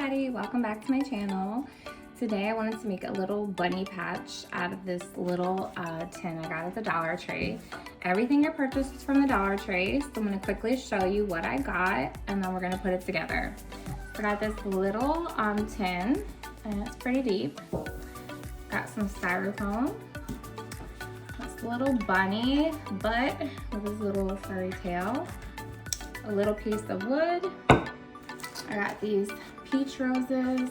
everybody, welcome back to my channel. Today I wanted to make a little bunny patch out of this little tin I got at the Dollar Tree. Everything I purchased is from the Dollar Tree, so I'm going to quickly show you what I got and then we're going to put it together. So I got this little tin and it's pretty deep. Got some styrofoam, this little bunny butt with his little furry tail, a little piece of wood. I got these peach roses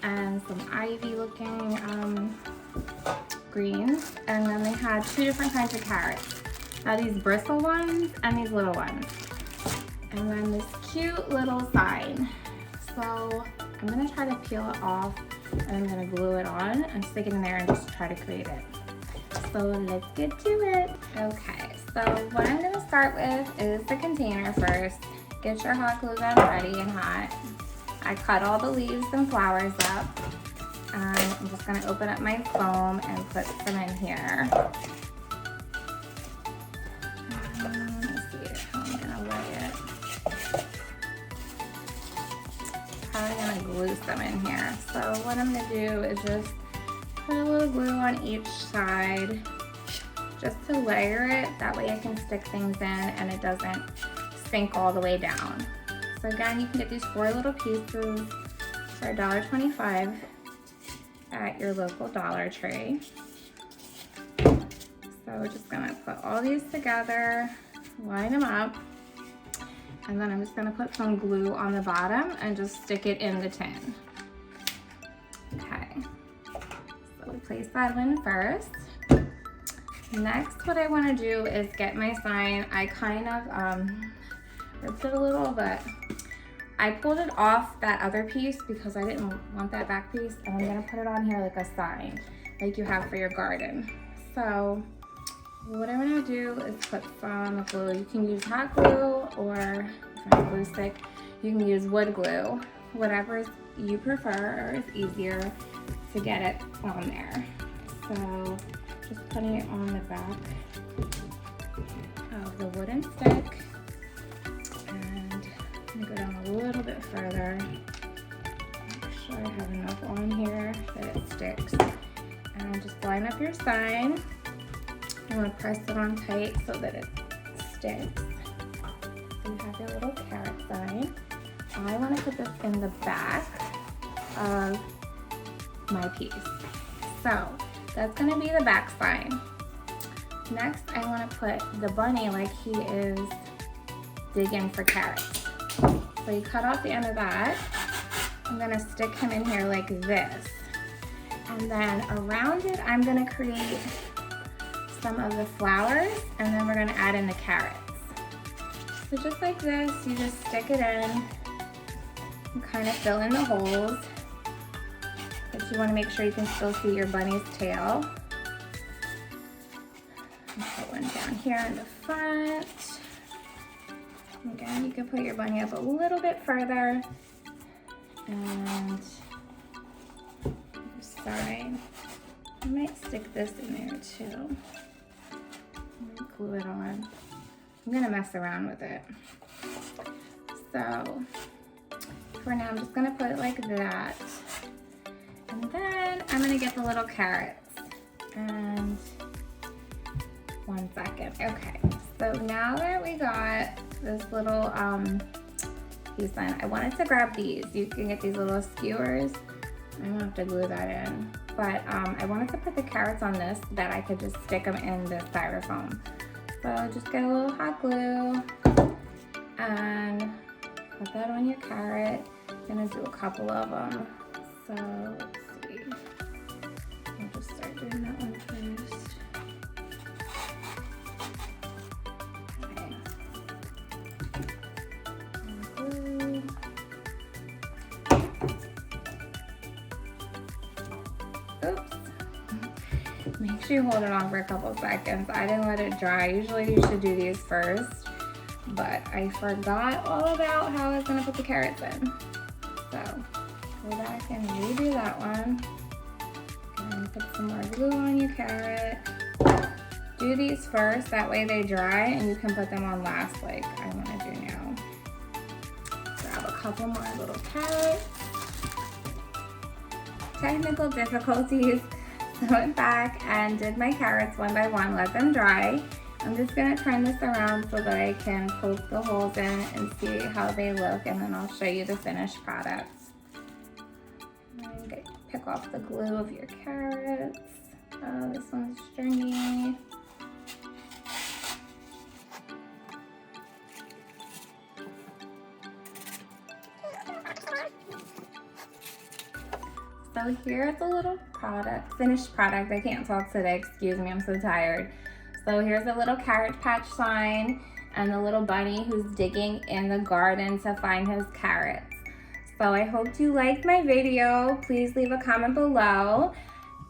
and some ivy looking greens, and then they had two different kinds of carrots. Now these bristle ones and these little ones. And then this cute little sign. So I'm gonna try to peel it off and I'm gonna glue it on and stick it in there and just try to create it. So let's get to it. Okay, so what I'm gonna start with is the container first. Get your hot glue gun ready and hot. I cut all the leaves and flowers up. I'm just gonna open up my foam and put some in here. Let's see how I'm gonna lay it. Probably gonna glue some in here. So what I'm gonna do is just put a little glue on each side just to layer it. That way I can stick things in and it doesn't sink all the way down. So again, you can get these 4 little pieces for $1.25 at your local Dollar Tree. So we're just gonna put all these together, line them up, and then I'm just gonna put some glue on the bottom and just stick it in the tin. Okay, so we place that in first. Next, what I wanna do is get my sign. I kind of ripped it a little, but I pulled it off that other piece because I didn't want that back piece, and I'm gonna put it on here like a sign, like you have for your garden. So what I'm gonna do is put some glue. You can use hot glue, or if you have a glue stick, you can use wood glue. Whatever you prefer is easier to get it on there. So just putting it on the back of the wooden stick. Go down a little bit further. Make sure I have enough on here that it sticks. And just line up your sign. You want to press it on tight so that it sticks. So you have your little carrot sign. I want to put this in the back of my piece. So that's going to be the back sign. Next, I want to put the bunny like he is digging for carrots. So you cut off the end of that. I'm gonna stick him in here like this. And then around it, I'm gonna create some of the flowers, and then we're gonna add in the carrots. So just like this, you just stick it in and kind of fill in the holes. But you wanna make sure you can still see your bunny's tail. Put one down here in the front. Again, you can put your bunny up a little bit further, and starting, I might stick this in there too. Glue it on. I'm gonna mess around with it. So for now, I'm just gonna put it like that, and then I'm gonna get the little carrots. And 1 second. Okay, so now that we got this little piece in, I wanted to grab these. You can get these little skewers. I don't have to glue that in, but I wanted to put the carrots on this so that I could just stick them in the styrofoam. So just get a little hot glue and put that on your carrot. I'm gonna do a couple of them. So let's see. I'll just start doing that one first. Oops. Make sure you hold it on for a couple seconds. I didn't let it dry. Usually you should do these first, but I forgot all about how I was gonna put the carrots in. So go back and redo that one. And put some more glue on your carrot. Do these first, that way they dry and you can put them on last like I wanna do now. Grab a couple more little carrots. technical difficulties. So I went back and did my carrots one by one, let them dry. I'm just gonna turn this around so that I can poke the holes in and see how they look, and then I'll show you the finished product. And pick off the glue of your carrots. Oh, this one's stringy. So here's the little finished product. I can't talk today, excuse me, I'm so tired. So here's a little carrot patch sign and the little bunny who's digging in the garden to find his carrots. So I hope you liked my video. Please leave a comment below.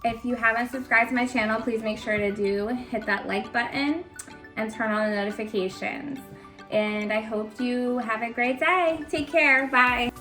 If you haven't subscribed to my channel, please make sure to hit that like button and turn on the notifications. And I hope you have a great day. Take care, bye.